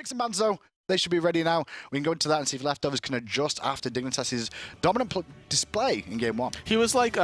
flexing bands, though. They should be ready now. We can go into that and see if Leftovers can adjust after Dignitas' dominant display in game 1. He was like,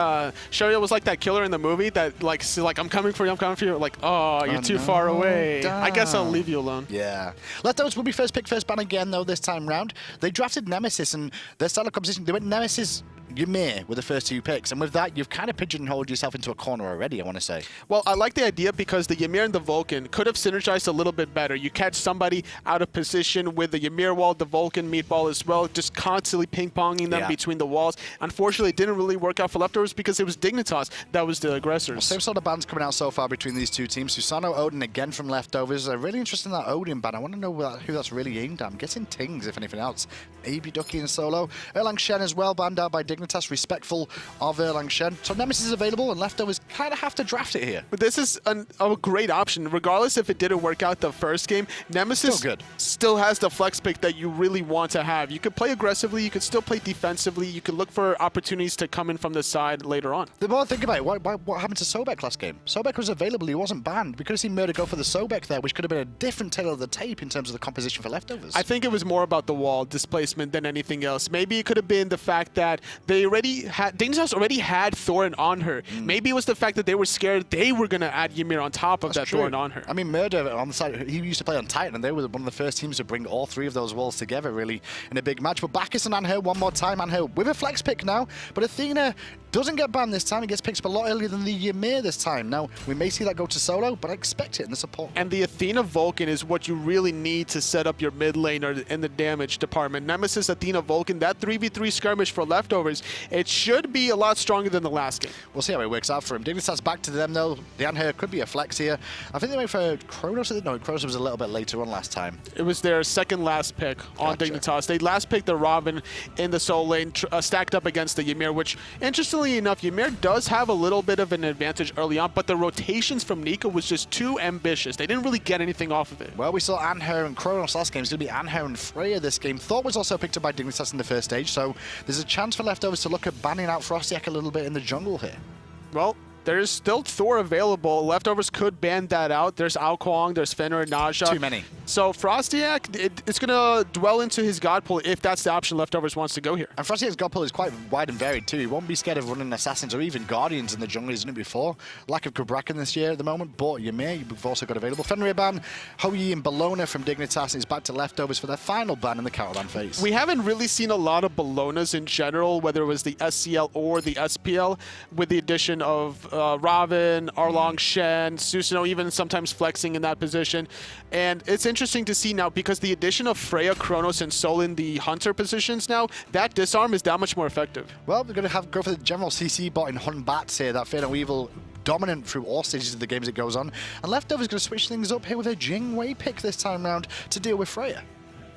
Cherryo was like that killer in the movie that like, I'm coming for you, I'm coming for you. Like, oh, you're too far away. Damn. I guess I'll leave you alone. Yeah. Leftovers will be first pick, first ban again, though, this time round. They drafted Nemesis, and their style of composition, they went Nemesis, Ymir with the first 2 picks, and with that, you've kind of pigeonholed yourself into a corner already, I want to say. Well, I like the idea because the Ymir and the Vulcan could have synergized a little bit better. You catch somebody out of position with the Ymir wall, the Vulcan meatball as well, just constantly ping-ponging them between the walls. Unfortunately, it didn't really work out for Leftovers because it was Dignitas that was the aggressors. Well, same sort of bans coming out so far between these 2 teams. Susano Odin again from Leftovers. Really interesting that Odin ban. I want to know who that's really aimed at. I'm guessing Tings, if anything else. Maybe Ducky and Solo. Erlang Shen as well, banned out by Dignitas. Respectful of Erlang Shen. So Nemesis is available, and Leftovers kind of have to draft it here. But this is a great option. Regardless if it didn't work out the first game, Nemesis still has the flex pick that you really want to have. You could play aggressively, you could still play defensively, you could look for opportunities to come in from the side later on. The more I think about it, what happened to Sobek last game? Sobek was available, he wasn't banned. We could have seen Murrdurr go for the Sobek there, which could have been a different tail of the tape in terms of the composition for Leftovers. I think it was more about the wall displacement than anything else. Maybe it could have been the fact that they already had, Dignitas already had Thor and Anhur. Maybe it was the fact that they were scared they were going to add Ymir on top of that Thor and Anhur. I mean, Murrdurr on the side, he used to play on Titan, and they were one of the first teams to bring all 3 of those walls together, really, in a big match. But Bacchus and Anhur one more time. Anhur with a flex pick now, but Athena doesn't get banned this time. He gets picked up a lot earlier than the Ymir this time. Now, we may see that go to solo, but I expect it in the support. And the Athena Vulcan is what you really need to set up your mid lane or in the damage department. Nemesis, Athena, Vulcan, that 3v3 skirmish for Leftovers, it should be a lot stronger than the last game. We'll see how it works out for him. Dignitas back to them, though. The Anhur could be a flex here. I think they went for Kronos. No, Kronos was a little bit later on last time. It was their second last pick on Dignitas. They last picked the Ravana in the soul lane, stacked up against the Ymir, which, interestingly enough, Ymir does have a little bit of an advantage early on, but the rotations from Nika was just too ambitious. They didn't really get anything off of it. Well, we saw Anhur and Kronos last game. It's going to be Anhur and Freya this game. Thor was also picked up by Dignitas in the first stage, so there's a chance for Leftovers to look at banning out FrostiaK a little bit in the jungle here. Well, there's still Thor available. Leftovers could ban that out. There's Ao Kuang, there's Fenrir, Naja. Too many. So FrostiaK, it's going to dwell into his god pool if that's the option Leftovers wants to go here. And FrostiaK's god pool is quite wide and varied too. He won't be scared of running assassins or even guardians in the jungle. He's done it before. Lack of Kubrakan this year at the moment, but Ymir you've also got available. Fenrir ban, Hoyi and Bologna from Dignitas is back to Leftovers for their final ban in the counterban phase. We haven't really seen a lot of Bolognas in general, whether it was the SCL or the SPL, with the addition of Raven, Erlang Shen, Susanoo even sometimes flexing in that position. And it's interesting to see now because the addition of Freya, Kronos, and Sol in the Hunter positions now, that disarm is that much more effective. Well, we're going to go for the general CC bot in Hun Batz here, that Fear No Evil dominant through all stages of the game as it goes on. And Leftovers going to switch things up here with a Jing Wei pick this time round to deal with Freya.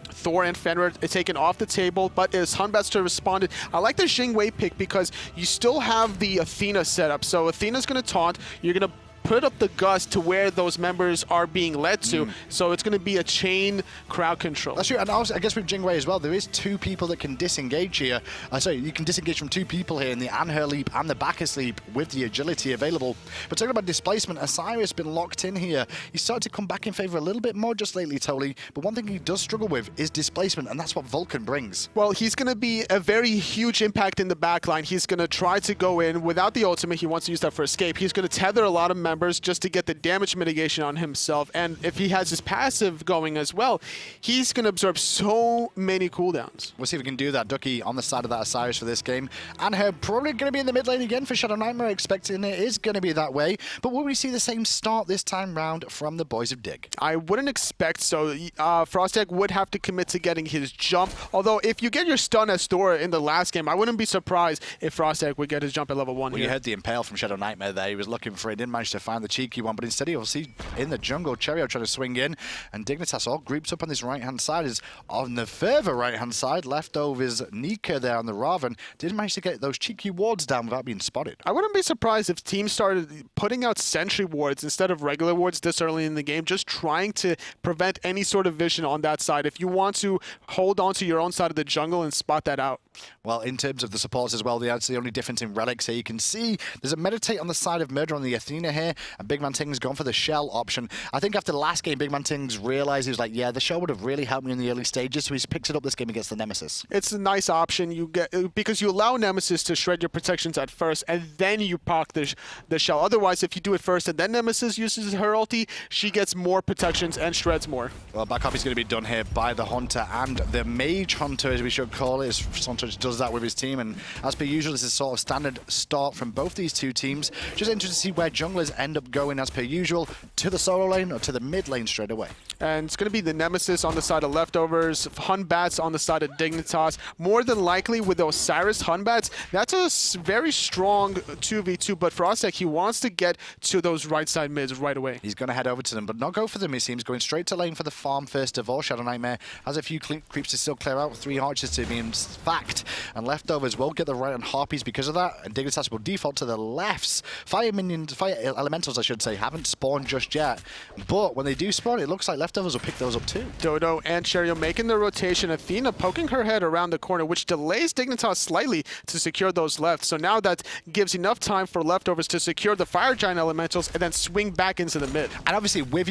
Thor and Fenrir is taken off the table, but is Hunbatz to respond. I like the Jing Wei pick because you still have the Athena setup. So Athena's going to taunt. You're going to put up the gust to where those members are being led to. So it's going to be a chain crowd control. That's true. And also, I guess with Jing Wei as well, there is 2 people that can disengage here. Sorry, you can disengage from 2 people here in the Anhur leap and the Bacchus leap with the agility available. But talking about displacement, Osiris been locked in here. He's started to come back in favor a little bit more just lately, Toli. But one thing he does struggle with is displacement, and that's what Vulcan brings. Well, he's going to be a very huge impact in the backline. He's going to try to go in without the ultimate. He wants to use that for escape. He's going to tether a lot of members just to get the damage mitigation on himself. And if he has his passive going as well, he's going to absorb so many cooldowns. We'll see if we can do that. Ducky on the side of that Osiris for this game. Anhur probably going to be in the mid lane again for ShadowNightmare, expecting it is going to be that way. But will we see the same start this time round from the boys of Dig? I wouldn't expect so. FrostiaK would have to commit to getting his jump. Although, if you get your stun as Thor in the last game, I wouldn't be surprised if FrostiaK would get his jump at level 1 well, here. You heard the Impale from ShadowNightmare there. He was looking for it, didn't manage to find the cheeky one, but instead he'll see in the jungle, Cherryo trying to swing in, and Dignitas all grouped up on this right-hand side. Is on the further right-hand side, Leftovers Nika there on the Ravana. Didn't manage to get those cheeky wards down without being spotted. I wouldn't be surprised if teams started putting out sentry wards instead of regular wards this early in the game, just trying to prevent any sort of vision on that side if you want to hold on to your own side of the jungle and spot that out. Well, in terms of the supports as well, that's the only difference in relics here. You can see there's a meditate on the side of Murrdurr on the Athena here, and BigManTingz gone for the shell option. I think after the last game, BigManTingz realized he was like, yeah, the shell would have really helped me in the early stages, so he's picked it up this game against the Nemesis. It's a nice option you get because you allow Nemesis to shred your protections at first, and then you proc the shell. Otherwise, if you do it first and then Nemesis uses her ulti, she gets more protections and shreds more. Well, back off is going to be done here by the Hunter and the Mage Hunter, as we should call it, as Suntouch does that with his team. And as per usual, this is sort of standard start from both these two teams. Just interested to see where junglers end up going, as per usual, to the solo lane or to the mid lane straight away. And it's going to be the Nemesis on the side of Leftovers, Batz on the side of Dignitas. More than likely with the Osiris Batz, that's a very strong 2v2, but FrostiaK, he wants to get to those right side mids right away. He's going to head over to them, but not go for them, he seems. Going straight to lane for the farm first of all. ShadowNightmare has a few creeps to still clear out, 3 archers to be in fact, and Leftovers will get the right on Harpies because of that, and Dignitas will default to the lefts. Fire elementals, I should say, haven't spawned just yet, but when they do spawn, it looks like Leftovers will pick those up too. Dodo and Cherryo making the rotation. Athena poking her head around the corner, which delays Dignitas slightly to secure those left. So now that gives enough time for Leftovers to secure the Fire Giant elementals and then swing back into the mid. And obviously with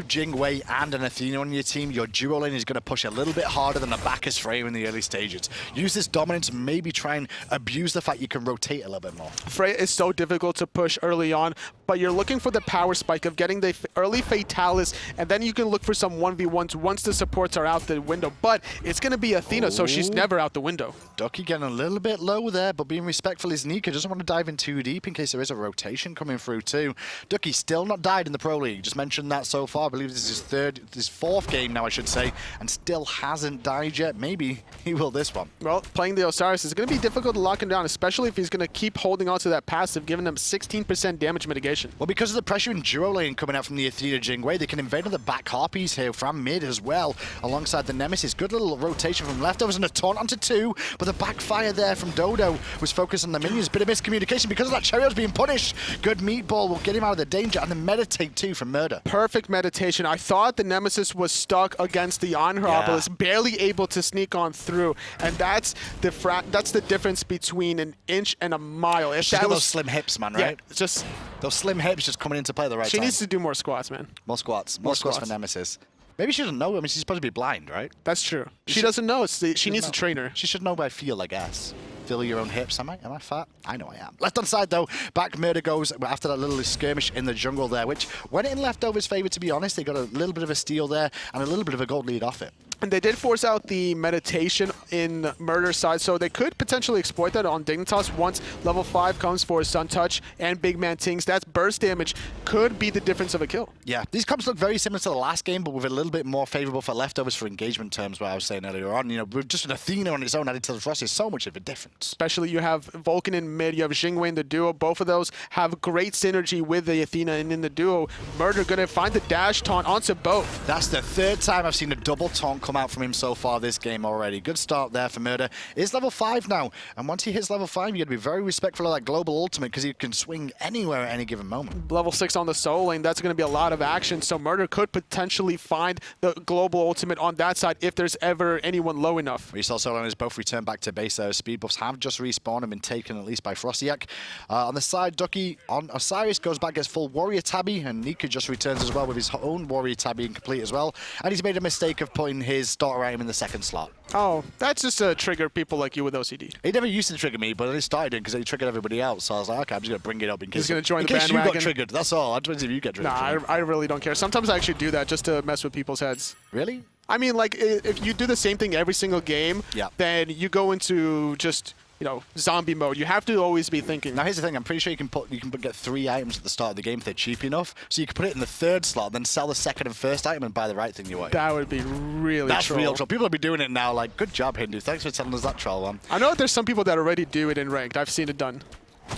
Jing and an Athena on your team, your duo lane is going to push a little bit harder than a Bacchus Freya in the early stages. Use this dominance, maybe try and abuse the fact you can rotate a little bit more. Freya is so difficult to push early on, but you're looking for the power spike of getting the early Fatalis, and then you can look for some 1v1s once the supports are out the window. But it's going to be Athena, so she's never out the window. Ducky getting a little bit low there, but being respectful is Nika. Doesn't want to dive in too deep in case there is a rotation coming through too. Ducky still not died in the Pro League. Just mentioned that so far. I believe this is his fourth game now, I should say, and still hasn't died yet. Maybe he will this one. Well, playing the Osiris is going to be difficult to lock him down, especially if he's going to keep holding on to that passive, giving him 16% damage mitigation. Well, because of the pressure in duo lane coming out from the Athena Jing, they can invade on the back Harpies here from mid as well, alongside the Nemesis. Good little rotation from Leftovers and a taunt onto 2, but the backfire there from Dodo was focused on the minions. Bit of miscommunication because of that. Cherryo's being punished. Good meatball will get him out of the danger, and the meditate too from Murrdurr. Perfect meditation. I thought the Nemesis was stuck against the Anhur obelisk, barely able to sneak on through, and that's the difference between an inch and a mile. If She's got those slim hips, man, right? Yeah, just those slim hips just coming into play at the right time. She needs to do more squats, man. More squats. More squats for Nemesis. Maybe she doesn't know. I mean, she's supposed to be blind, right? That's true. She doesn't know. She needs a trainer. She should know by feel, I guess. Feel your own hips. Am I fat? I know I am. Left on side, though. Back Murrdurr goes after that little skirmish in the jungle there, which went in Leftovers' favor, to be honest. They got a little bit of a steal there and a little bit of a gold lead off it. And they did force out the meditation in Murrdur's side, so they could potentially exploit that on Dignitas once level 5 comes for Suntouch and BigManTingz. That's burst damage could be the difference of a kill. Yeah, these comps look very similar to the last game, but with a little bit more favorable for Leftovers for engagement terms, what I was saying earlier on. You know, with just an Athena on its own added to the Frosty is so much of a difference. Especially you have Vulcan in mid, you have Jing in the duo. Both of those have great synergy with the Athena, and in the duo, Murrdurr gonna find the dash taunt onto both. That's the 3rd time I've seen a double taunt come out from him so far this game already. Good start there for Murrdurr. He's level 5 now, and once he hits level 5, you got to be very respectful of that global ultimate because he can swing anywhere at any given moment. Level 6 on the solo lane, that's going to be a lot of action, so Murrdurr could potentially find the global ultimate on that side if there's ever anyone low enough. We saw solo laners both return back to base there. Speed buffs have just respawned and been taken at least by FrostiaK. On the side, Ducky on Osiris goes back, gets full warrior tabby, and Nika just returns as well with his own warrior tabby incomplete as well. And he's made a mistake of putting his starter item in the 2nd slot. Oh, that's just to trigger people like you with OCD. He never used to trigger me, but he started doing because he triggered everybody else. So I was like, okay, I'm just going to bring it up in case, He's gonna join the you bandwagon. got triggered. That's all. I just want to see if you get triggered. Nah, I really don't care. Sometimes I actually do that just to mess with people's heads. Really? I mean, like, if you do the same thing every single game, then you go into just, you know, zombie mode. You have to always be thinking. Now here's the thing, I'm pretty sure you can get 3 items at the start of the game if they're cheap enough. So you can put it in the 3rd slot, then sell the 2nd and 1st item and buy the right thing you want. That would be really That's troll. real troll. People will be doing it now, like, good job, Hindu. Thanks for telling us that troll one. I know that there's some people that already do it in ranked. I've seen it done.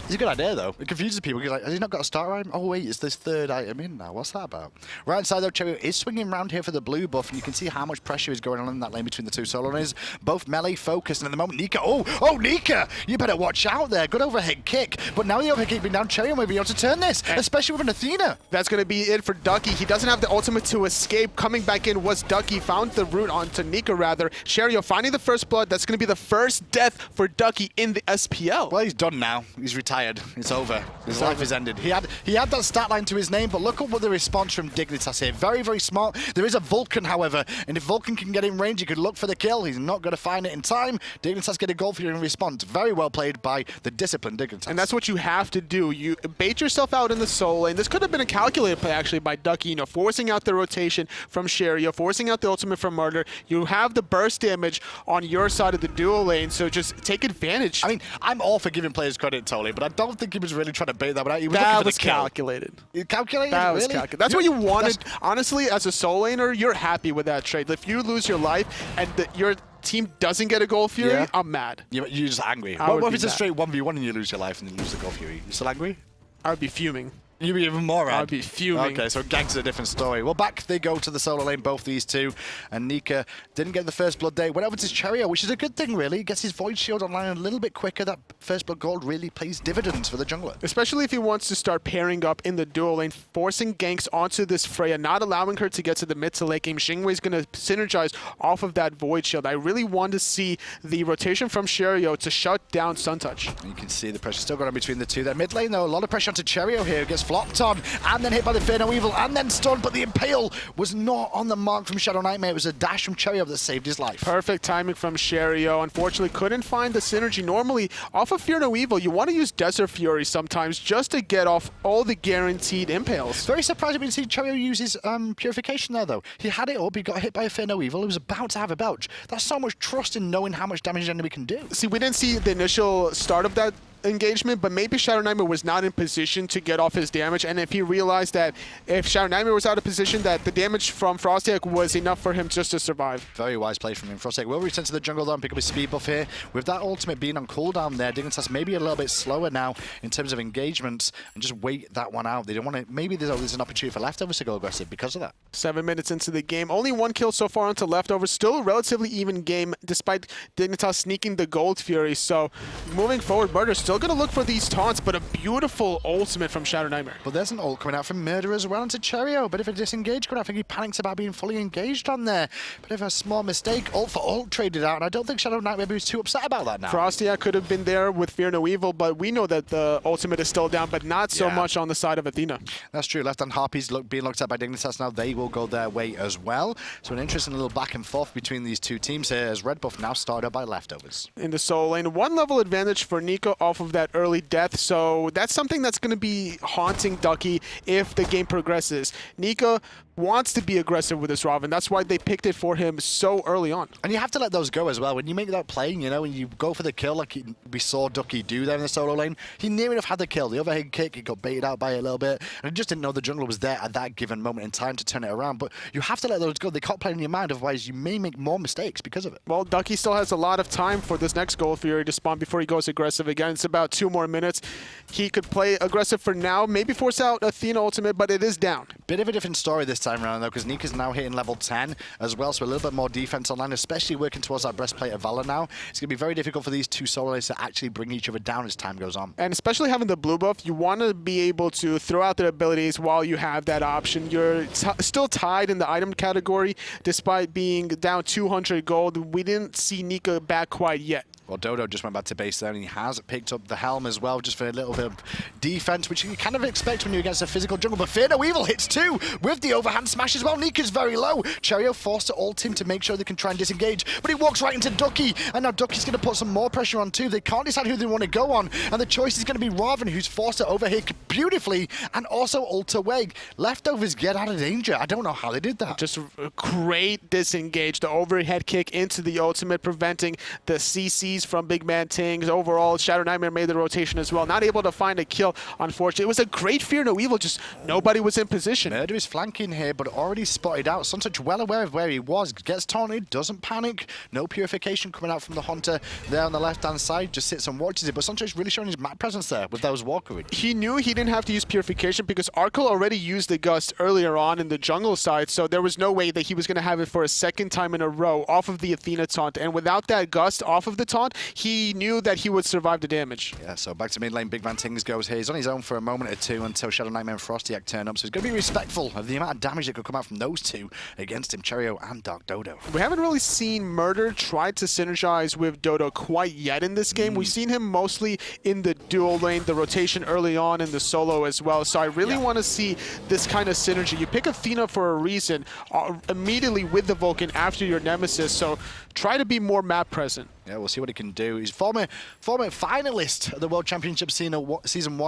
It's a good idea, though. It confuses people. You're like, has he not got a starter item? Oh, wait, it's this third item in now. What's that about? Right inside, though, Cherryo is swinging around here for the blue buff, and you can see how much pressure is going on in that lane between the two solo lanes. Both melee focused, and at the moment, Nika. Oh, Nika! You better watch out there. Good overhead kick. But now the overhead kick being down, Cherryo may be able to turn this, especially with an Athena. That's going to be it for Ducky. He doesn't have the ultimate to escape. Coming back in was Ducky. Found the route onto Nika, rather. Cherryo finding the first blood. That's going to be the first death for Ducky in the SPL. Well, he's done now. He's retired. It's over. His life is ended. He had that stat line to his name, but look at what the response from Dignitas here. Very, very smart. There is a Vulcan, however, and if Vulcan can get in range, he could look for the kill. He's not going to find it in time. Dignitas get a goal for you in response. Very well played by the disciplined Dignitas. And that's what you have to do. You bait yourself out in the solo lane. This could have been a calculated play, actually, by Ducky, you know, forcing out the rotation from Cherryo, forcing out the ultimate from Murrdurr. You have the burst damage on your side of the duo lane, so just take advantage. I mean, I'm all for giving players credit, totally, but I don't think he was really trying to bait that one out. He was that looking for was the kill. Calculated. You calculated? That was really? calculated. That's what you wanted. Honestly, as a solo laner, you're happy with that trade. If you lose your life and your team doesn't get a Gold Fury, I'm mad. You're just angry. What if it's a straight 1v1 and you lose your life and you lose the Gold Fury? You still angry? I would be fuming. You'd be even more I'd be fuming. Okay, so ganks is a different story. Well, back they go to the solo lane, both these two. And Nika didn't get the first blood day. Went over to Cherryo, which is a good thing, really. Gets his Void Shield online a little bit quicker. That first blood gold really pays dividends for the jungler. Especially if he wants to start pairing up in the duo lane, forcing ganks onto this Freya, not allowing her to get to the mid to late game. Xingwei's going to synergize off of that Void Shield. I really want to see the rotation from Cherryo to shut down Suntouch. You can see the pressure still going on between the two there. Mid lane, though, a lot of pressure onto Cherryo here. Gets flopped on. And then hit by the Fear No Evil, and then stunned, but the Impale was not on the mark from ShadowNightmare. It was a dash from Cherryo that saved his life. Perfect timing from Cherryo. Unfortunately, couldn't find the synergy. Normally, off of Fear No Evil, you want to use Desert Fury sometimes just to get off all the guaranteed Impales. Very surprising to see Cherryo use his Purification there, though. He had it up, he got hit by a Fear No Evil, he was about to have a belch. That's so much trust in knowing how much damage an enemy can do. See, we didn't see the initial start of that engagement, but maybe ShadowNightmare was not in position to get off his damage, and if he realized that if ShadowNightmare was out of position, that the damage from FrostiaK was enough for him just to survive. Very wise play from him. FrostiaK will return to the jungle though and pick up his speed buff here. With that ultimate being on cooldown there, Dignitas maybe a little bit slower now in terms of engagements and just wait that one out. They don't want to, maybe there's an opportunity for leftovers to go aggressive because of that. 7 minutes into the game, only one kill so far onto leftovers, still a relatively even game despite Dignitas sneaking the Gold Fury, so moving forward, Murrdurr still going to look for these taunts, but a beautiful ultimate from ShadowNightmare. But there's an ult coming out from Murrdurr as well into Cherryo. Bit of a disengage coming out. I think he panics about being fully engaged on there. Bit of a small mistake. Ult for ult traded out, and I don't think ShadowNightmare was too upset about that now. FrostiaK could have been there with Fear No Evil, but we know that the ultimate is still down, but not so much on the side of Athena. That's true. Left-hand Harpies being looked at by Dignitas now. They will go their way as well. So an interesting little back and forth between these two teams here as Red Buff now started by leftovers. In the solo lane, 1 level advantage for Nika off of that early death, so that's something that's going to be haunting Ducky if the game progresses. Nika wants to be aggressive with this Ravana. That's why they picked it for him so early on. And you have to let those go as well. When you make that play, you know, when you go for the kill like we saw Ducky do there in the solo lane, he near enough had the kill. The overhead kick, he got baited out by it a little bit, and he just didn't know the jungler was there at that given moment in time to turn it around. But you have to let those go. They can't play in your mind, otherwise you may make more mistakes because of it. Well, Ducky still has a lot of time for this next Gold Fury to spawn before he goes aggressive again. It's about 2 more minutes. He could play aggressive for now, maybe force out Athena ultimate, but it is down. Bit of a different story this time around, though, because Nika's now hitting level 10 as well, so a little bit more defense online, especially working towards that breastplate of Valor now. It's going to be very difficult for these two solo lanes to actually bring each other down as time goes on. And especially having the blue buff, you want to be able to throw out their abilities while you have that option. You're still tied in the item category, despite being down 200 gold. We didn't see Nika back quite yet. Well, Dodo just went back to base there, and he has picked up the helm as well, just for a little bit of defense, which you kind of expect when you're against a physical jungle. But Fear No Evil hits too, with the overhand smash as well. Nika's very low. Cherryo forced to ult him to make sure they can try and disengage, but he walks right into Ducky, and now Ducky's going to put some more pressure on too. They can't decide who they want to go on, and the choice is going to be Ravana, who's forced to overhit beautifully, and also ult away. Leftovers get out of danger. I don't know how they did that. Just a great disengage. The overhead kick into the ultimate, preventing the CC GG's from BigManTingz. Overall, ShadowNightmare made the rotation as well. Not able to find a kill, unfortunately. It was a great Fear No Evil, just nobody was in position. Murrdurr is flanking here, but already spotted out. Suntouch well aware of where he was. Gets taunted, doesn't panic. No purification coming out from the Hunter there on the left-hand side. Just sits and watches it. But Suntouch really showing his map presence there with those walkers. He knew he didn't have to use purification because Arkkyl already used the Gust earlier on in the jungle side, so there was no way that he was going to have it for a second time in a row off of the Athena taunt. And without that Gust off of the taunt, he knew that he would survive the damage. Yeah, so back to mid lane, BigManTingz goes here. He's on his own for a moment or two until ShadowNightmare and FrostiaK turn up, so he's going to be respectful of the amount of damage that could come out from those two against him, Cherryo and TheDarkDodo. We haven't really seen Murrdurr try to synergize with Dodo quite yet in this game. We've seen him mostly in the dual lane, the rotation early on in the solo as well, so I really want to see this kind of synergy. You pick Athena for a reason, immediately with the Vulcan after your Nemesis, so try to be more map present. Yeah, we'll see what he can do. He's former finalist of the World Championship Season 1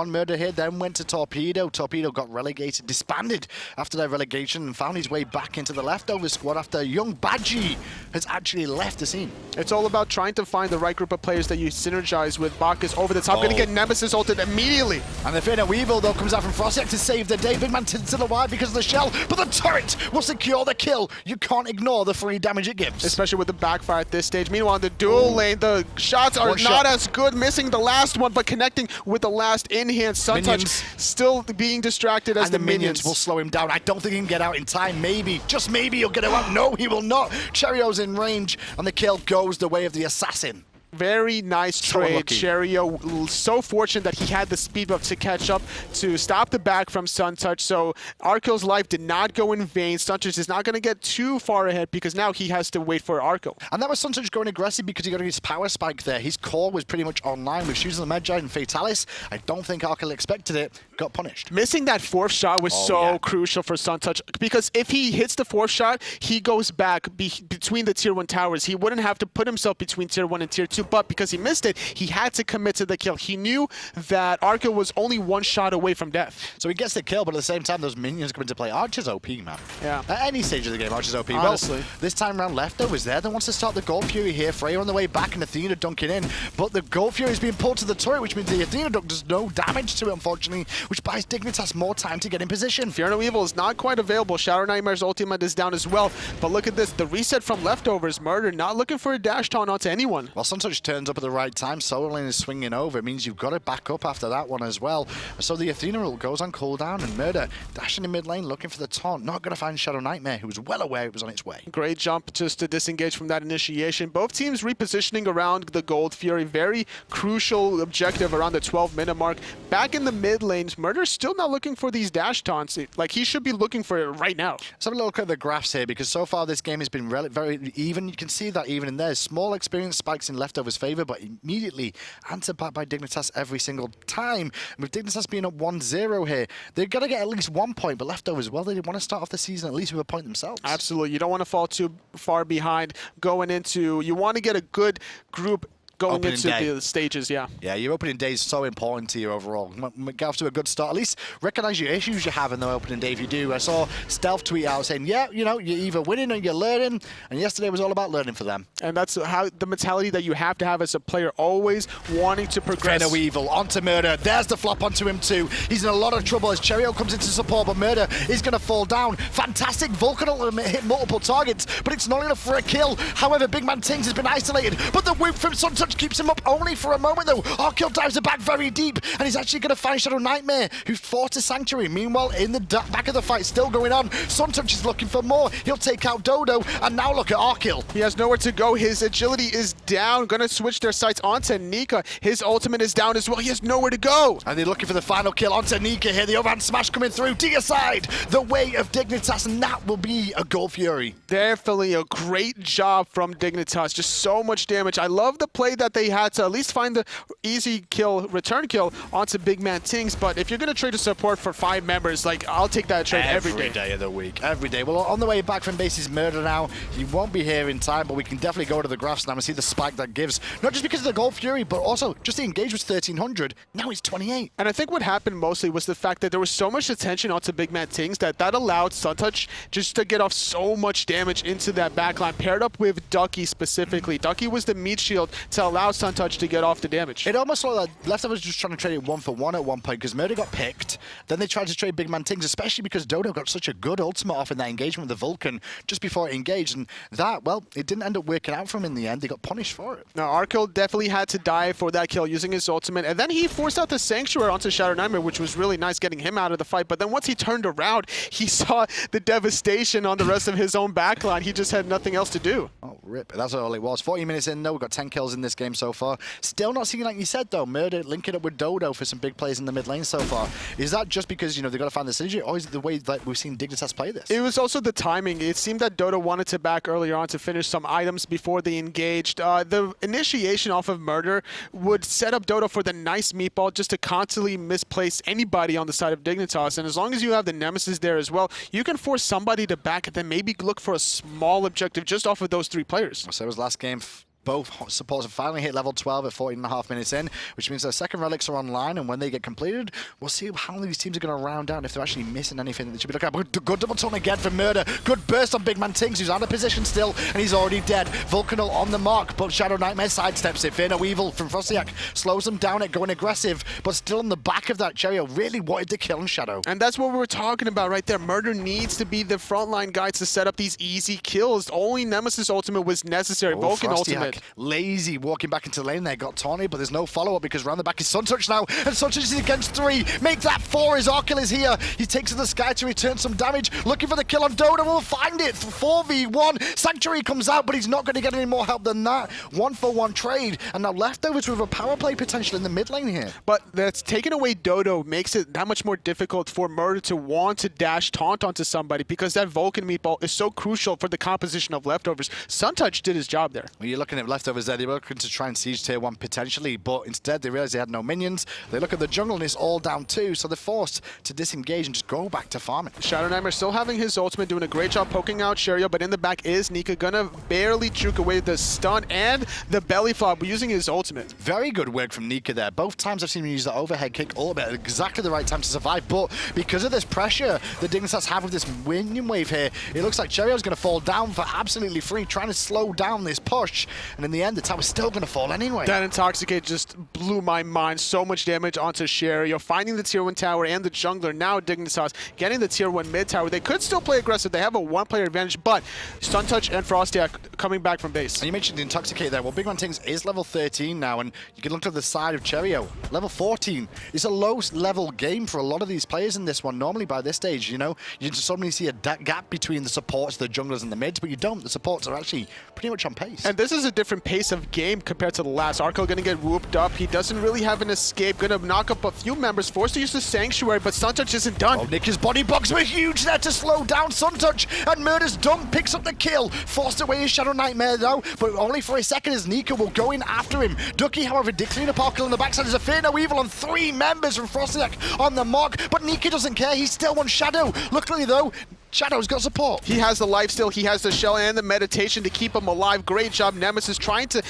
Murrdurr here, then went to Torpedo. Torpedo got relegated, disbanded after their relegation and found his way back into the leftover squad after young Badgie has actually left the scene. It's all about trying to find the right group of players that you synergize with. Bacchus over the top, going to get Nemesis ulted immediately. And the Fear No Evil, though, comes out from FrostiaK to save the day. BigManTingz still alive because of the shell, but the turret will secure the kill. You can't ignore the free damage it gives. Especially with the backfire at this stage. Meanwhile, the dual lane, the shots are not as good, missing the last one, but connecting with the last in-hand. Suntouch still being distracted as and the minions will slow him down. I don't think he can get out in time. Maybe, just maybe he'll get out. No, he will not. Cherryo's in range, and the kill goes the way of the assassin. Very nice trade, Cherryo. So fortunate that he had the speed buff to catch up to stop the back from Suntouch. So Arkkyl's life did not go in vain. Suntouch is not going to get too far ahead because now he has to wait for Arkkyl. And that was Suntouch going aggressive because he got his power spike there. His core was pretty much online with Shoes on the Medjay and Fatalis. I don't think Arkkyl expected it. Got punished. Missing that fourth shot was crucial for Suntouch because if he hits the fourth shot, he goes back between the tier 1 towers. He wouldn't have to put himself between tier 1 and tier 2. But because he missed it, he had to commit to the kill. He knew that Arkkyl was only one shot away from death. So he gets the kill, but at the same time, those minions come into play. Archer's OP, man. Yeah. At any stage of the game, Archer's OP. Honestly. Well, this time around, Leftover's there that wants to start the Gold Fury here. Freya on the way back and Athena dunking in. But the Gold Fury is being pulled to the turret, which means the Athena dunk does no damage to it, unfortunately, which buys Dignitas more time to get in position. Fear No Evil is not quite available. ShadowNightmare's ultimate is down as well. But look at this. The reset from Leftovers. Murrdurr not looking for a dash taunt onto anyone. Well, Suntouch turns up at the right time. Solo lane is swinging over. It means you've got to back up after that one as well. So the Athena ult goes on cooldown, and Murrdurr dashing in mid lane looking for the taunt. Not going to find ShadowNightmare, who was well aware it was on its way. Great jump just to disengage from that initiation. Both teams repositioning around the Gold Fury. Very crucial objective around the 12-minute mark. Back in the mid lanes, Murrdurr still not looking for these dash taunts. Like, he should be looking for it right now. Let's have a look at the graphs here, because so far this game has been very even. You can see that even in there. Small experience spikes in Leftover's favor, but immediately answered back by Dignitas every single time. And with Dignitas being up 1-0 here, they've got to get at least 1 point, but Leftovers, well, they want to start off the season at least with a point themselves. Absolutely. You don't want to fall too far behind going into... You want to get a good group going into the stages, yeah. Yeah, your opening day is so important to you overall. Get off to a good start. At least recognize your issues you have in the opening day if you do. I saw Stealth tweet out saying, yeah, you know, you're either winning or you're learning, and yesterday was all about learning for them. And that's how the mentality that you have to have as a player, always wanting to progress. Fear No Evil onto Murrdurr. There's the flop onto him too. He's in a lot of trouble as Cherryo comes into support, but Murrdurr is going to fall down. Fantastic Vulcan ultimate hit multiple targets, but it's not enough for a kill. However, BigManTingz has been isolated, but the whip from Suntouch keeps him up only for a moment though. Arkkyl dives back very deep, and he's actually going to find ShadowNightmare, who fought a Sanctuary. Meanwhile, in the back of the fight, still going on. Suntouch is looking for more. He'll take out Dodo, and now look at Arkkyl. He has nowhere to go. His agility is down. Going to switch their sights onto Nika. His ultimate is down as well. He has nowhere to go. And they're looking for the final kill onto Nika here. The overhand smash coming through. Deicide, the way of Dignitas, and that will be a Gold Fury. Definitely a great job from Dignitas. Just so much damage. I love the play that they had to at least find the easy kill, return kill onto BigManTingz. But if you're going to trade a support for 5 members, like, I'll take that trade every day. Every day of the week. Every day. Well, on the way back from base is Murrdurr now. He won't be here in time, but we can definitely go to the graphs now and see the spike that gives. Not just because of the Gold Fury, but also just the engage was 1300. Now it's 28. And I think what happened mostly was the fact that there was so much attention onto BigManTingz that allowed Suntouch just to get off so much damage into that backline, paired up with Ducky specifically. Ducky was the meat shield to allow Suntouch to get off the damage. It almost looked like Leftovers just trying to trade it 1-for-1 at one point because Murrdurr got picked. Then they tried to trade BigManTingz, especially because Dodo got such a good ultimate off in that engagement with the Vulcan just before it engaged. And that, well, it didn't end up working out for him in the end. They got punished for it. Now, Arkkyl definitely had to die for that kill using his ultimate. And then he forced out the Sanctuary onto ShadowNightmare, which was really nice getting him out of the fight. But then once he turned around, he saw the devastation on the rest of his own backline. He just had nothing else to do. Oh, rip. That's all it was. 40 minutes in, though. We've got 10 kills in this game so far. Still not seeing, like you said, though, Murrdurr linking up with Dodo for some big plays in the mid lane so far. Is that just because, you know, they've got to find the synergy, or is it the way that we've seen Dignitas play this? It was also the timing. It seemed that Dodo wanted to back earlier on to finish some items before they engaged. The initiation off of Murrdurr would set up Dodo for the nice meatball just to constantly misplace anybody on the side of Dignitas. And as long as you have the Nemesis there as well, you can force somebody to back and then maybe look for a small objective just off of those 3 players. So it was last game. Both supports have finally hit level 12 at 14.5 minutes in, which means their second relics are online, and when they get completed, we'll see how many of these teams are going to round down if they're actually missing anything that they should be looking at. Good double taunt again for Murrdurr. Good burst on BigManTingz, who's out of position still, and he's already dead. Vulcan on the mark, but ShadowNightmare sidesteps it. Fear No Evil from FrostiaK slows him down at going aggressive, but still on the back of that. Cherryo really wanted to kill on Shadow. And that's what we were talking about right there. Murrdurr needs to be the frontline guy to set up these easy kills. Only Nemesis ultimate was necessary. Vulcan ultimate. Lazy walking back into the lane there, got taunted, but there's no follow-up because around the back is Suntouch now, and Suntouch is against 3. Make that 4 as Arkkyl is here. He takes to the sky to return some damage, looking for the kill on Dodo. We'll find it. 4v1. Sanctuary comes out, but he's not going to get any more help than that. 1-for-1 trade, and now Leftovers with a power play potential in the mid lane here. But that's taking away Dodo makes it that much more difficult for Murrdurr to want to dash taunt onto somebody because that Vulcan meatball is so crucial for the composition of Leftovers. Suntouch did his job there. When you're looking at Leftovers there, they were looking to try and siege tier 1 potentially, but instead they realized they had no minions. They look at the jungle and it's all down 2, so they're forced to disengage and just go back to farming. ShadowNightmare still having his ultimate, doing a great job poking out Cherryo, but in the back is Nika, gonna barely juke away the stun and the belly flop using his ultimate. Very good work from Nika there. Both times I've seen him use the overhead kick ultimate at exactly the right time to survive, but because of this pressure the Dignitas have with this minion wave here, it looks like Cherryo's gonna fall down for absolutely free, trying to slow down this push, and in the end the tower's still gonna fall anyway. That Intoxicate just blew my mind. So much damage onto Cherryo, finding the tier 1 tower and the jungler. Now Dignitas getting the tier 1 mid tower. They could still play aggressive. They have a 1-player advantage, but Suntouch and FrostiaK coming back from base. And you mentioned the Intoxicate there. Well, BigManTingz is level 13 now, and you can look to the side of Cherryo. Level 14. It's a low-level game for a lot of these players in this one. Normally by this stage, you know, you just suddenly see a gap between the supports, the junglers, and the mids, but you don't. The supports are actually pretty much on pace. And this is a different pace of game compared to the last. Arkkyl gonna get whooped up. He doesn't really have an escape. Gonna knock up a few members. Forced to use the Sanctuary, but Suntouch isn't done. Oh, Nika's body blocks were huge there to slow down Suntouch, and Murrdurr's done. Picks up the kill. Forced away his ShadowNightmare though, but only for a second as Nika will go in after him. Ducky, however, did clean up Arkkyl on the backside. There's a Fear No Evil on 3 members from FrostiaK on the mark, but Nika doesn't care. He still wants Shadow. Luckily though, Shadow's got support. He has the life steal, he has the shell and the meditation to keep him alive. Great job, Nemesis trying to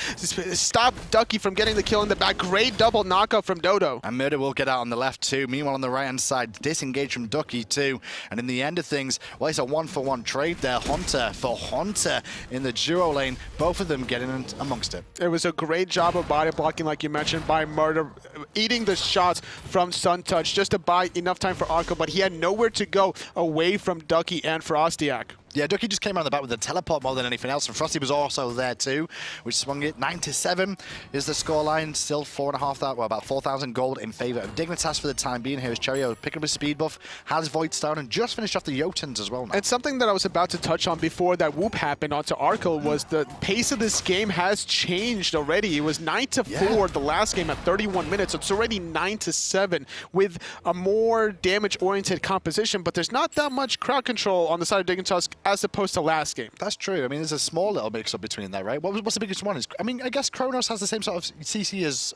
stop Ducky from getting the kill in the back. Great double knockout from Dodo. And Murrdurr will get out on the left too. Meanwhile, on the right-hand side, disengage from Ducky too. And in the end of things, well, it's a 1-for-1 trade there. Hunter for Hunter in the duo lane. Both of them getting in amongst it. It was a great job of body blocking, like you mentioned, by Murrdurr, eating the shots from Suntouch just to buy enough time for Arkkyl, but he had nowhere to go away from Ducky and FrostiaK. Yeah, Ducky just came around the back with a teleport more than anything else, and Frosty was also there too, which swung it. 9-7 is the scoreline, still 4,500, well, about 4,000 gold in favor of Dignitas for the time being. Here is Cherryo picking up his speed buff, has Void Stone, and just finished off the Jotuns as well now. And something that I was about to touch on before that whoop happened onto Arkkyl was the pace of this game has changed already. It was 9-4 the last game at 31 minutes. It's already 9-7 with a more damage-oriented composition, but there's not that much crowd control on the side of Dignitas as opposed to last game. That's true. I mean, there's a small little mix-up between there, right? What's the biggest one? I mean, I guess Kronos has the same sort of CC as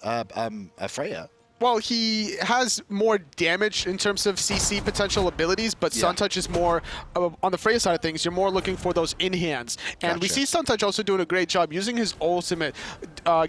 Freya. Well, he has more damage in terms of CC potential abilities, but Suntouch is more, on the Freya side of things, you're more looking for those in-hands. And we see Suntouch also doing a great job using his ultimate,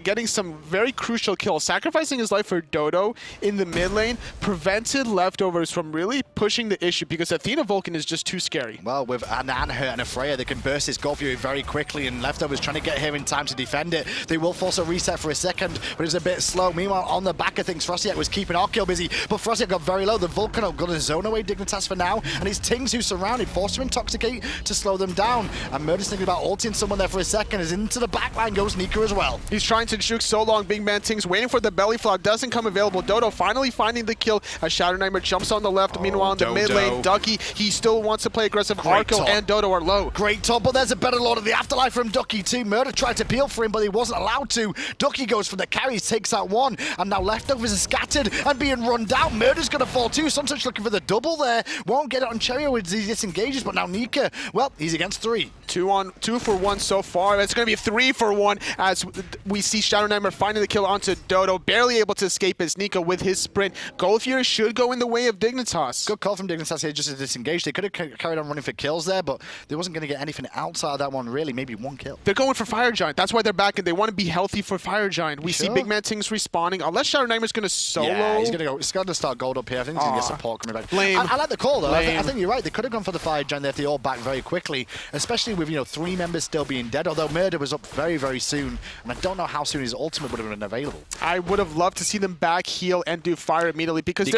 getting some very crucial kills, sacrificing his life for Dodo in the mid lane, prevented Leftovers from really pushing the issue because Athena Vulcan is just too scary. Well, with an Anhur and a Freya, they can burst this Gold Fury very quickly, and Leftovers trying to get here in time to defend it. They will force a reset for a second, but it's a bit slow. Meanwhile, on the back of things, FrostiaK was keeping Arkkyl busy, but FrostiaK got very low. The Vulcan got a zone away Dignitas for now, and it's Tingz who's surrounded, forced to intoxicate to slow them down. And Murrdurr's thinking about ulting someone there for a second, as into the backline goes Nika as well. He's trying to juke so long, BigManTingz waiting for the belly flop, doesn't come available. Dodo finally finding the kill as ShadowNightmare jumps on the left. Meanwhile, in the mid lane, Ducky, he still wants to play aggressive. Arkkyl and Dodo are low. Great top, but there's a better Lord of the Afterlife from Ducky too. Murrdurr tried to peel for him, but he wasn't allowed to. Ducky goes for the carries, takes out one, and now Leftovers are scattered and being run down. Murrdurr's going to fall too. Suntouch looking for the double there. Won't get it on Cherryo as he disengages, but now Nika, well, he's against 3. 2 for 1 so far. It's going to be 3 for 1 as we see ShadowNightmare finding the kill onto Dodo, barely able to escape as Nika with his sprint. Gold Fury should go in the way of Dignitas. Good call from Dignitas here just to disengage. They could have carried on running for kills there, but they wasn't going to get anything outside of that one, really. Maybe 1 kill. They're going for Fire Giant. That's why they're back, and they want to be healthy for Fire Giant. We see BigManTingz respawning. Unless ShadowNightmare's going to solo. Yeah, he's going to go. It's going to start gold up here. I think he's going to get support coming back. Lame. I like the call, though. I think you're right. They could have gone for the Fire Giant there if they all back very quickly, especially with, 3 members still being dead, although Murrdurr was up very, very soon, and I don't know how soon his ultimate would have been available. I would have loved to see them back, heal, and do fire immediately because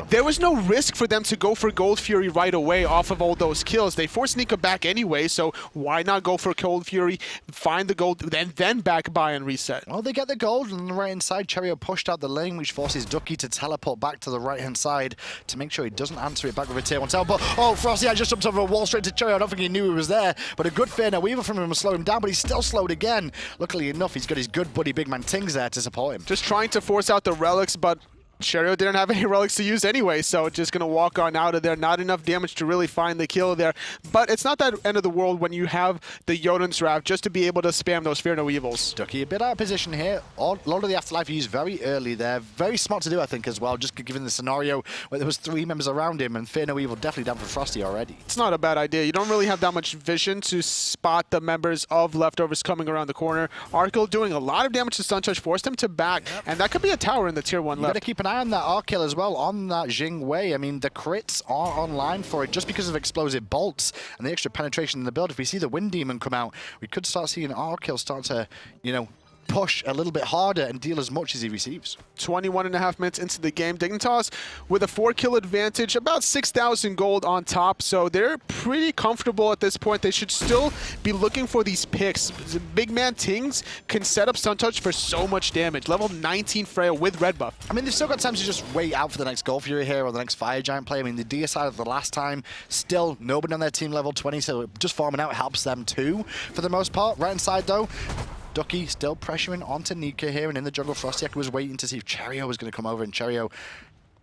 there was no risk for them to go for Gold Fury right away off of all those kills. They forced Nika back anyway, so why not go for Gold Fury, find the gold, and then back by and reset? Well, they get the gold on the right-hand side. Cherryo pushed out the lane, which forces Ducky to teleport back to the right-hand side to make sure he doesn't answer it back with a tier 1 tower. But, FrostiaK just jumped over a wall straight to Cherryo. I don't think he knew he was there, but a good fair now Weaver from him will slow him down, but he's still slowed again. Luckily enough, he's got his good buddy BigManTingz there to support him. Just trying to force out the relics, but Cherryo didn't have any relics to use anyway, so just going to walk on out of there. Not enough damage to really find the kill there. But it's not that end of the world when you have the Jotun's Wrath just to be able to spam those Fear No Evils. Ducky a bit out of position here. Lord of the Afterlife used very early there. Very smart to do, I think, as well, just given the scenario where there was 3 members around him, and Fear No Evil definitely down for Frosty already. It's not a bad idea. You don't really have that much vision to spot the members of Leftovers coming around the corner. Arkkyl doing a lot of damage to Suntouch, forced him to back, and that could be a tower in the tier 1 left. You got to keep an eye on that Arkkyl as well, on that Jing way. I mean, the crits are online for it just because of explosive bolts and the extra penetration in the build. If we see the Wind Demon come out, we could start seeing Arkkyl start to, push a little bit harder and deal as much as he receives. 21.5 minutes into the game. Dignitas with a 4-kill advantage, about 6,000 gold on top, so they're pretty comfortable at this point. They should still be looking for these picks. BigManTingz can set up Suntouch for so much damage. Level 19 Freya with red buff. I mean, they've still got time to just wait out for the next Gold Fury here or the next Fire Giant play. I mean, the DSI of the last time, still nobody on their team level 20, so just farming out helps them too, for the most part. Right inside, though, Ducky still pressuring onto Nika here, and in the jungle, FrostiaK was waiting to see if Cherryo was going to come over, and Cherryo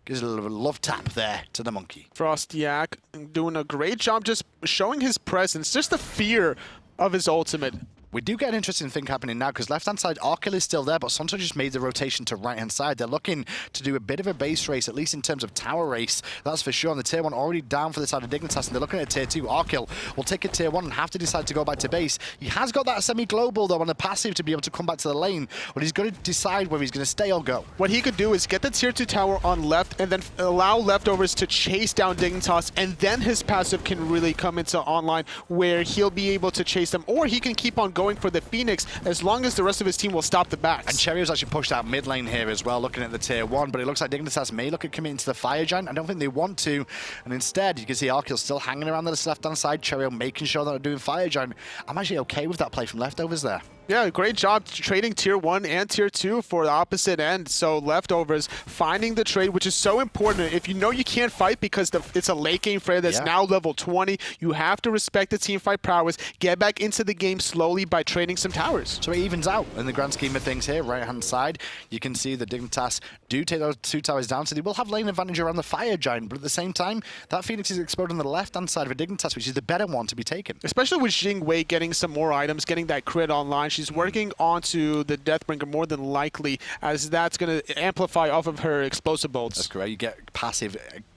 gives a little love tap there to the monkey. FrostiaK doing a great job just showing his presence, just the fear of his ultimate. We do get an interesting thing happening now because left-hand side, Arkkyl is still there, but Suntouch just made the rotation to right-hand side. They're looking to do a bit of a base race, at least in terms of tower race. That's for sure. And the tier 1 already down for the side of Dignitas, and they're looking at tier 2. Arkkyl will take a tier 1 and have to decide to go back to base. He has got that semi-global, though, on the passive to be able to come back to the lane, but he's going to decide whether he's going to stay or go. What he could do is get the tier 2 tower on left and then allow Leftovers to chase down Dignitas, and then his passive can really come into online where he'll be able to chase them, or he can keep on going for the Phoenix as long as the rest of his team will stop the backs. And Cherryo's actually pushed out mid lane here as well, looking at the tier 1, but it looks like Dignitas may look at committing to the Fire Giant. I don't think they want to, and instead you can see Arkkyl still hanging around this left-hand side, Cherryo making sure that they're doing Fire Giant. I'm actually okay with that play from Leftovers there. Yeah, great job trading tier 1 and tier 2 for the opposite end. So Leftovers finding the trade, which is so important. If you know you can't fight because it's a late game Freya that's now level 20, you have to respect the team fight prowess, get back into the game slowly by trading some towers. So it evens out in the grand scheme of things here. Right-hand side, you can see the Dignitas do take those 2 towers down, so they will have lane advantage around the Fire Giant, but at the same time, that Phoenix is exploded on the left-hand side of a Dignitas, which is the better one to be taken. Especially with Jing Wei getting some more items, getting that crit online. She's working onto the Deathbringer more than likely, as that's going to amplify off of her explosive bolts. That's correct. You get passive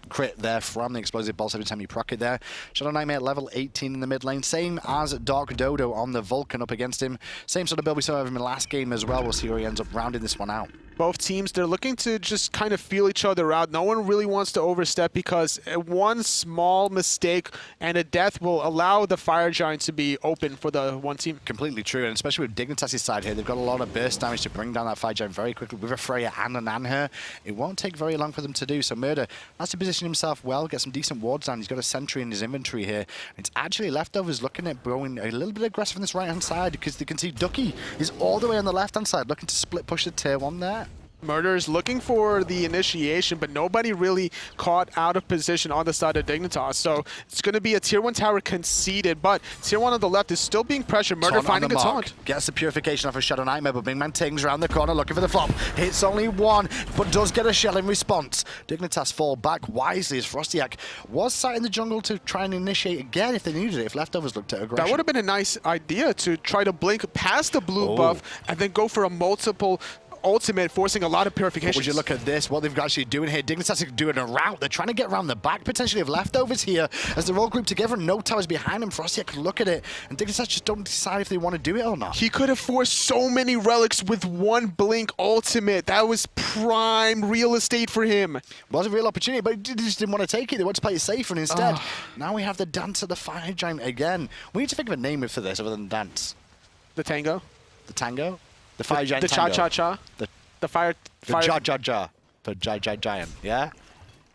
crit there from the explosive bolts every time you proc it there. ShadowNightmare level 18 in the mid lane. Same as TheDarkDodo on the Vulcan up against him. Same sort of build we saw of him in the last game as well. We'll see where he ends up rounding this one out. Both teams, they're looking to just kind of feel each other out. No one really wants to overstep, because one small mistake and a death will allow the Fire Giant to be open for the one team. Completely true, and especially with Dignitas' side here, they've got a lot of burst damage to bring down that Fire Giant very quickly with a Freya and an Anhur. It won't take very long for them to do, so Murrdurr has to position himself well, get some decent wards down. He's got a sentry in his inventory here. It's actually Leftovers looking at going a little bit aggressive on this right-hand side, because they can see Ducky is all the way on the left-hand side, looking to split push the tier 1 there. Murrdurr is looking for the initiation, but nobody really caught out of position on the side of Dignitas. So it's going to be a tier 1 tower conceded, but tier 1 on the left is still being pressured. Murrdurr finding a taunt. Gets the purification off of ShadowNightmare, but BigManTingz around the corner looking for the flop. Hits only one, but does get a shell in response. Dignitas fall back wisely as FrostiaK was sat in the jungle to try and initiate again if they needed it, if Leftovers looked at aggression. That would have been a nice idea, to try to blink past the blue buff and then go for a multiple ultimate, forcing a lot of purifications. Would you look at this, what they've actually doing here? Dignitas are doing a route. They're trying to get around the back, potentially, of Leftovers here, as they're all grouped together and no towers behind them. FrostiaK could look at it, and Dignitas just don't decide if they want to do it or not. He could have forced so many relics with one blink ultimate. That was prime real estate for him. Was a real opportunity, but he just didn't want to take it. They wanted to play it safer, and instead, now we have the dance of the Fire Giant again. We need to think of a name for this other than dance. The tango? The tango? The Fire Giant The tango. cha-cha-cha? The fire... The ja-ja-ja. The giant, yeah?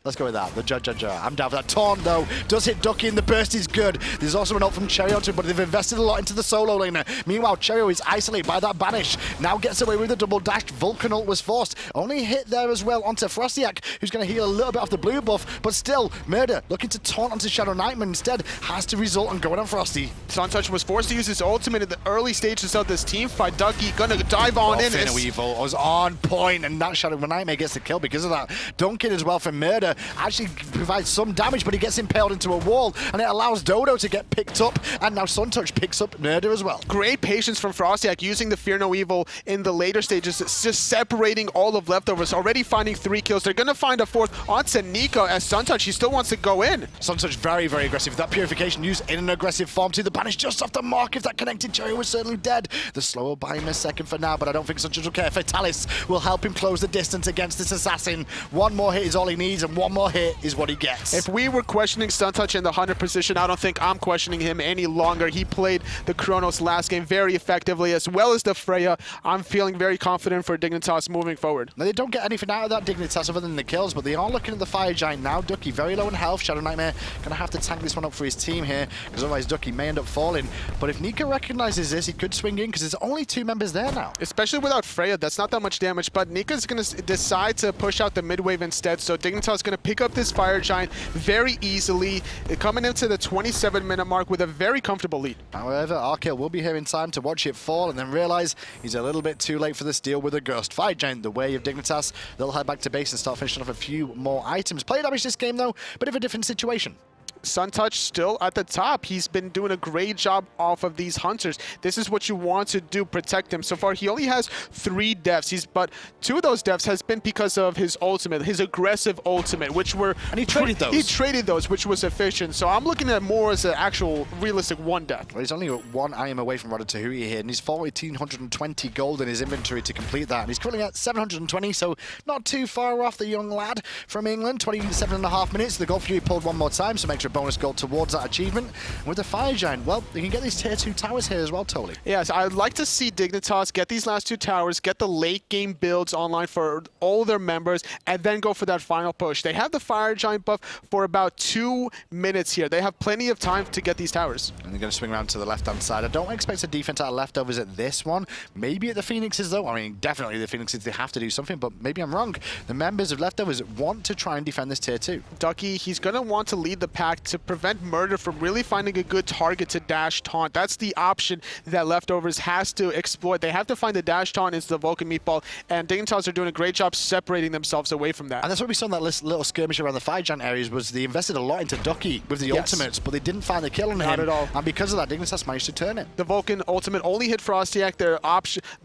Let's go with that. The ja-ja-ja. I'm down for that. Taunt, though, does hit Ducky, and the burst is good. There's also an ult from Cherryo, too, but they've invested a lot into the solo laner. Meanwhile, Cherryo is isolated by that banish. Now gets away with the double dash. Vulcan ult was forced. Only hit there as well onto FrostiaK, who's going to heal a little bit off the blue buff, but still, Murrdurr looking to taunt onto ShadowNightmare instead has to result in going on Frosty. Suntouch was forced to use his ultimate in the early stages of this team fight. Ducky gonna dive on in. Weevil was on point, and that ShadowNightmare gets the kill because of that. Dunking as well from Murrdurr actually provides some damage, but he gets impaled into a wall, and it allows Dodo to get picked up, and now Suntouch picks up Murrdurr as well. Great patience from FrostiaK, using the Fear No Evil in the later stages. It's just separating all of Leftovers, already finding 3 kills. They're gonna find a 4th onto Nika, as Suntouch, he still wants to go in. Suntouch very, very aggressive. That purification used in an aggressive form to the banish just off the mark. If that connected, Cherryo was certainly dead. The slow will buy him a second for now, but I don't think Suntouch will care. Fatalis will help him close the distance against this assassin. One more hit is all he needs, and one more hit is what he gets. If we were questioning Suntouch in the 100 position, I don't think I'm questioning him any longer. He played the Chronos last game very effectively, as well as the Freya. I'm feeling very confident for Dignitas moving forward. Now, they don't get anything out of that Dignitas other than the kills, but they are looking at the Fire Giant now. Ducky very low in health. ShadowNightmare going to have to tank this one up for his team here, because otherwise Ducky may end up falling. But if Nika recognizes this, he could swing in, because there's only 2 members there now. Especially without Freya, that's not that much damage, but Nika's going to decide to push out the mid wave instead, so Dignitas is going to pick up this Fire Giant very easily, coming into the 27-minute mark with a very comfortable lead. However, Arkkyl will be here in time to watch it fall and then realize he's a little bit too late for this deal with a Ghost. Fire Giant, the way of Dignitas. They'll head back to base and start finishing off a few more items. Play damage this game, though, bit of a different situation. Suntouch still at the top. He's been doing a great job off of these hunters. This is what you want to do, protect him. So far, he only has 3 deaths. But 2 of those deaths has been because of his ultimate, his aggressive ultimate, which were... And he traded those. He traded those, which was efficient. So I'm looking at more as an actual realistic 1 death. Well, he's only 1 item away from Ratatouille here, and he's 1,420 gold in his inventory to complete that. And he's currently at 720, so not too far off the young lad from England. 27.5 minutes. The Gold Fury pulled 1 more time, some extra bonus gold towards that achievement. And with the Fire Giant, well, you can get these tier 2 towers here as well, Tolly. Yes, I'd like to see Dignitas get these last 2 towers, get the late game builds online for all their members, and then go for that final push. They have the Fire Giant buff for about 2 minutes here. They have plenty of time to get these towers. And they're going to swing around to the left-hand side. I don't expect a defense out of Leftovers at this one. Maybe at the Phoenixes, though. I mean, definitely the Phoenixes, they have to do something, but maybe I'm wrong. The members of Leftovers want to try and defend this tier 2. Ducky, he's going to want to lead the pack back to prevent Murrdurr from really finding a good target to dash taunt. That's the option that Leftovers has to exploit. They have to find the dash taunt into the Vulcan meatball, and Dignitas are doing a great job separating themselves away from that. And that's what we saw in that little skirmish around the Fire Giant areas, was they invested a lot into Ducky with the ultimates, but they didn't find the kill on him. Not at all. And because of that, Dignitas managed to turn it. The Vulcan ultimate only hit FrostiaK.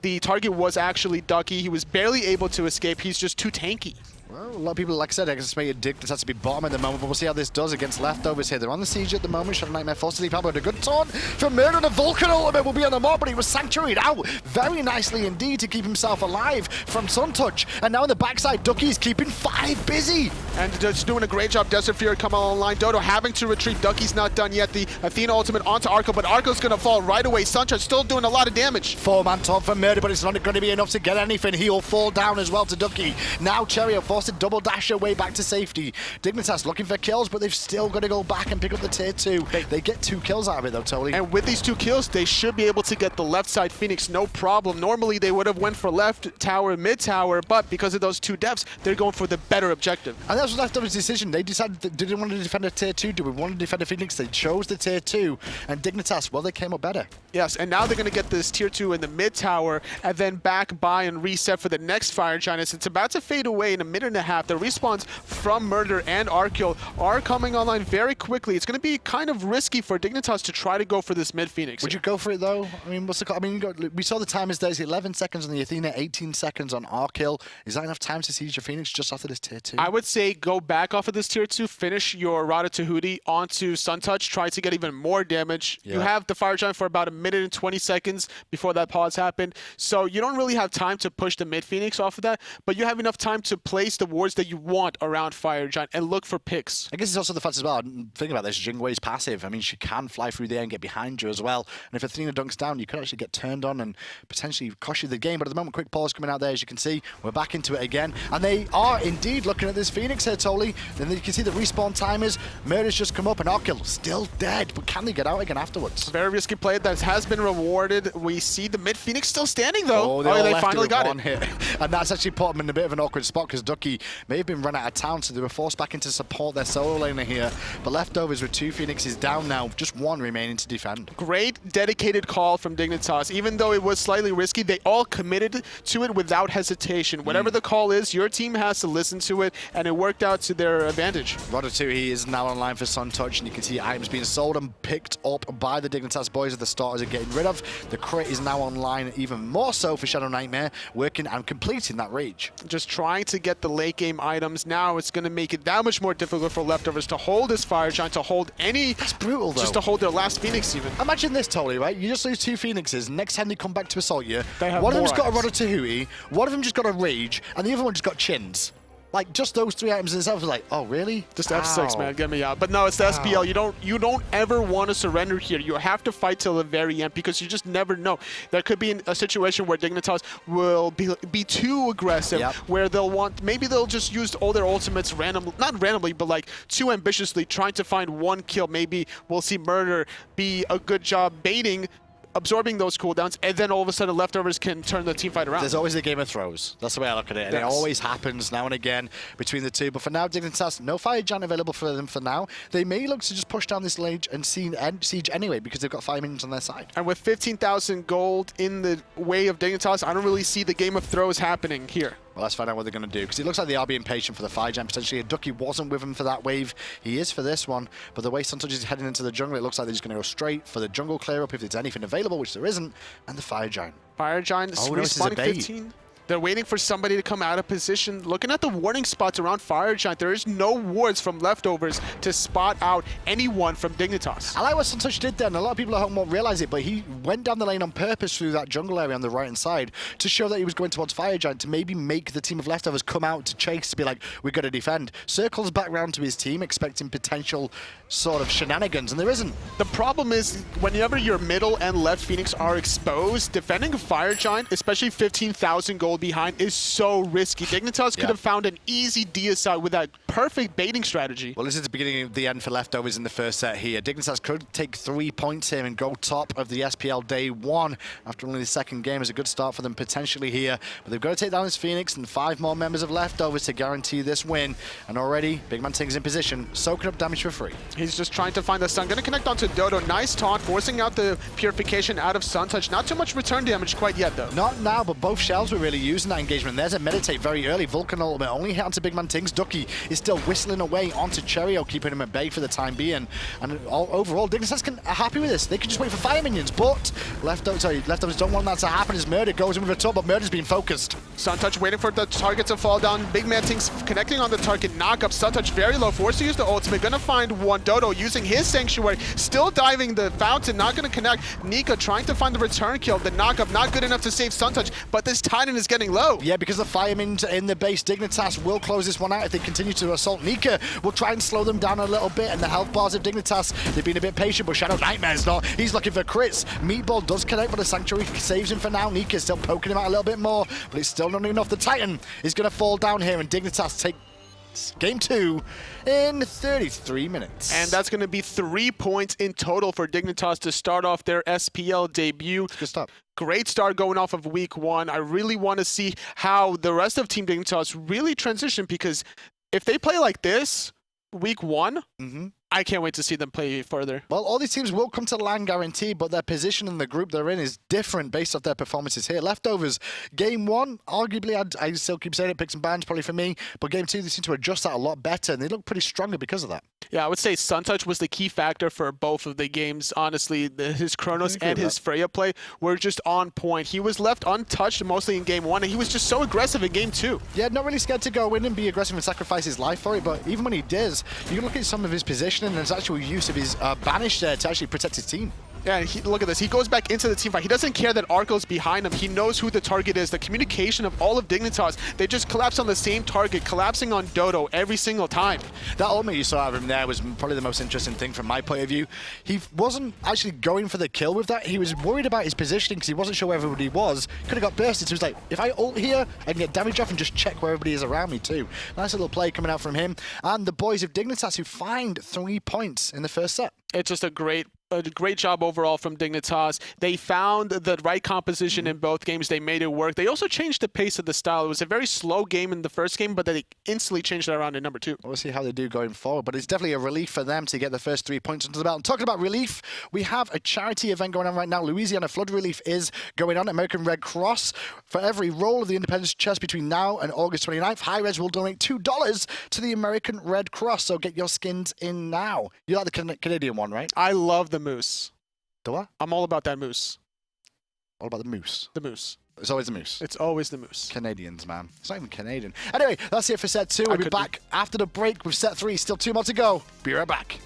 The target was actually Ducky. He was barely able to escape. He's just too tanky. Well, a lot of people, like I said, anticipated Dignitas has to be bottom at the moment, but we'll see how this does against Leftovers here. They're on the siege at the moment. ShadowNightmare forced to leave help with a good taunt from Murrdurr. The Vulcan ultimate will be on the mark, but he was sanctuaried out very nicely indeed to keep himself alive from Suntouch. And now on the backside, Ducky's keeping 5 busy. And just doing a great job. Desert Fury coming online. Dodo having to retreat. Ducky's not done yet. The Athena ultimate onto Arkkyl, but Arkyl's going to fall right away. Suntouch still doing a lot of damage. 4-man taunt for Murrdurr, but it's not going to be enough to get anything. He'll fall down as well to Ducky. Now Cherryo forced to double dash way back to safety. Dignitas looking for kills, but they've still got to go back and pick up the tier 2. They get 2 kills out of it though, Tolly. And with these 2 kills, they should be able to get the left side Phoenix, no problem. Normally they would have went for left tower, mid tower, but because of those 2 deaths, they're going for the better objective. And that was Leftovers' decision. They decided they didn't want to defend a tier 2. Do we want to defend a Phoenix? They chose the tier 2. And Dignitas, well, they came up better. Yes, and now they're going to get this tier 2 in the mid tower and then back by and reset for the next Fire Giant. It's about to fade away in a minute and a half. The respawns from Murrdurr and Arkkyl are coming online very quickly. It's going to be kind of risky for Dignitas to try to go for this mid Phoenix. Would you go for it though? I mean, what's the call? I mean, we saw the timers there. It's 11 seconds on the Athena, 18 seconds on Arkkyl. Is that enough time to siege your Phoenix just after this tier 2? I would say go back off of this tier 2, finish your Rada Tahuti onto Suntouch, try to get even more damage. Yeah. You have the Fire Giant for about 1 minute and 20 seconds before that pause happened. So you don't really have time to push the mid Phoenix off of that, but you have enough time to place the wards that you want around Fire Giant and look for picks. I guess it's also the fact as well, think about this, Jing is passive. I mean, she can fly through there and get behind you as well. And if Athena dunks down, you could actually get turned on and potentially cost you the game. But at the moment, quick pause coming out there, as you can see. We're back into it again. And they are indeed looking at this Phoenix here, Tolly. Then you can see the respawn timers. Murder's just come up and Arkkyl still dead. But can they get out again afterwards? Very risky play that has been rewarded. We see the mid Phoenix still standing though. Oh, they finally got it. Hit. And that's actually put them in a bit of an awkward spot because Ducky may have been run out of town, so they were forced back into support their solo laner here. But Leftovers with 2 Phoenixes down now, just 1 remaining to defend. Great dedicated call from Dignitas. Even though it was slightly risky, they all committed to it without hesitation. Whatever the call is, your team has to listen to it, and it worked out to their advantage. Ratatouille is now online for Suntouch, and you can see items being sold and picked up by the Dignitas boys that the starters are getting rid of. The crit is now online even more so for ShadowNightmare, working and completing that rage. Just trying to get the late game items. Now it's going to make it that much more difficult for Leftovers to hold this Fire Giant, to hold any... That's brutal, though. Just to hold their last Phoenix, even. Imagine this, Tolly, right? You just lose 2 Phoenixes. Next time they come back to assault you, one of them's got a Ratatouille, one of them just got a Rage, and the other one just got Chins. Like, just those 3 items in itself was like, oh, really? Just F6, man. Get me out. But no, it's the SPL. You don't ever want to surrender here. You have to fight till the very end because you just never know. There could be a situation where Dignitas will be too aggressive, where maybe they'll just use all their ultimates not randomly, but like too ambitiously, trying to find 1 kill. Maybe we'll see Murrdurr be a good job baiting, absorbing those cooldowns, and then all of a sudden Leftovers can turn the team fight around. There's always a game of throws. That's the way I look at it. And it always happens now and again between the 2. But for now, Dignitas, no Fire Giant available for them for now. They may look to just push down this lane and siege anyway because they've got 5 minions on their side. And with 15,000 gold in the way of Dignitas, I don't really see the game of throws happening here. Well, let's find out what they're going to do, because it looks like they are being patient for the Fire Giant. Potentially, Ducky wasn't with him for that wave. He is for this one, but the way Suntouch is heading into the jungle, it looks like they're just going to go straight for the jungle clear-up if there's anything available, which there isn't, and the Fire Giant. Fire Giant respawning 15. They're waiting for somebody to come out of position. Looking at the warning spots around Fire Giant, there is no wards from Leftovers to spot out anyone from Dignitas. I like what Suntouch did there, and a lot of people at home won't realize it, but he went down the lane on purpose through that jungle area on the right-hand side to show that he was going towards Fire Giant, to maybe make the team of Leftovers come out to chase, to be like, we've got to defend. Circles back round to his team, expecting potential sort of shenanigans, and there isn't. The problem is, whenever your middle and left Phoenix are exposed, defending a Fire Giant, especially 15,000 gold gold behind is so risky. Dignitas could have found an easy deicide with that perfect baiting strategy. Well, this is the beginning of the end for leftovers in the first set here. Dignitas could take 3 points here and go top of the SPL day 1 after only the second game. Is a good start for them potentially here. But they've got to take down this Phoenix and 5 more members of leftovers to guarantee this win. And already, BigManTingz in position, soaking up damage for free. He's just trying to find the sun. Going to connect onto Dodo. Nice taunt, forcing out the purification out of Suntouch. Not too much return damage quite yet, though. Not now, but both shells were really using that engagement. There's a meditate very early. Vulcan ultimate only hit onto BigManTingz. Ducky is still whistling away onto Cherryo, keeping him at bay for the time being. And overall, Dignitas are happy with this. They can just wait for fire minions, but leftovers don't want that to happen as Murrdurr goes in with a top, but Murrdur's being focused. Suntouch waiting for the target to fall down. BigManTingz connecting on the target. Knock up Suntouch very low. Forced to use the ultimate. Gonna find one. Dodo using his Sanctuary. Still diving the fountain. Not gonna connect. Nika trying to find the return kill. The knock up not good enough to save Suntouch, but this Titan is getting low. Yeah, because the firemen in the base, Dignitas will close this one out if they continue to assault. Nika will try and slow them down a little bit, and the health bars of Dignitas, they've been a bit patient, but ShadowNightmare's not. He's looking for crits. Meatball does connect, but the Sanctuary saves him for now. Nika's still poking him out a little bit more, but it's still not enough. The Titan is going to fall down here, and Dignitas take game 2 in 33 minutes. And that's going to be 3 points in total for Dignitas to start off their SPL debut. Good start. Great start going off of week 1. I really want to see how the rest of Team Dignitas really transition, because if they play like this week 1, I can't wait to see them play further. Well, all these teams will come to land guarantee, but their position in the group they're in is different based off their performances here. Leftovers, game 1, arguably, I still keep saying it, picks and bans probably for me, but game 2, they seem to adjust that a lot better, and they look pretty stronger because of that. Yeah, I would say Suntouch was the key factor for both of the games. Honestly, his Chronos and his Freya play were just on point. He was left untouched mostly in game 1, and he was just so aggressive in game 2. Yeah, not really scared to go in and be aggressive and sacrifice his life for it, but even when he does, you can look at some of his positioning and his actual use of his banish there to actually protect his team. Yeah, look at this. He goes back into the team fight. He doesn't care that Arkkyl's behind him. He knows who the target is. The communication of all of Dignitas, they just collapse on the same target, collapsing on Dodo every single time. That ultimate you saw out of him there was probably the most interesting thing from my point of view. He wasn't actually going for the kill with that. He was worried about his positioning because he wasn't sure where everybody was. Could have got bursted. So he was like, if I ult here, I can get damage off and just check where everybody is around me too. Nice little play coming out from him. And the boys of Dignitas who find 3 points in the first set. It's just a great job overall from Dignitas. They found the right composition in both games. They made it work. They also changed the pace of the style. It was a very slow game in the first game, but they instantly changed it around in number 2. We'll see how they do going forward, but it's definitely a relief for them to get the first 3 points into the belt. And talking about relief, we have a charity event going on right now. Louisiana Flood Relief is going on. American Red Cross. For every roll of the Independence Chest between now and August 29th, hi-rez will donate $2 to the American Red Cross. So get your skins in now. You like the Canadian one, right? I love the moose. The what? I'm all about that moose. What about the moose? The moose. It's always the moose. It's always the moose. Canadians, man. It's not even Canadian. Anyway, that's it for set 2. We'll be back after the break with set 3. Still 2 more to go. Be right back.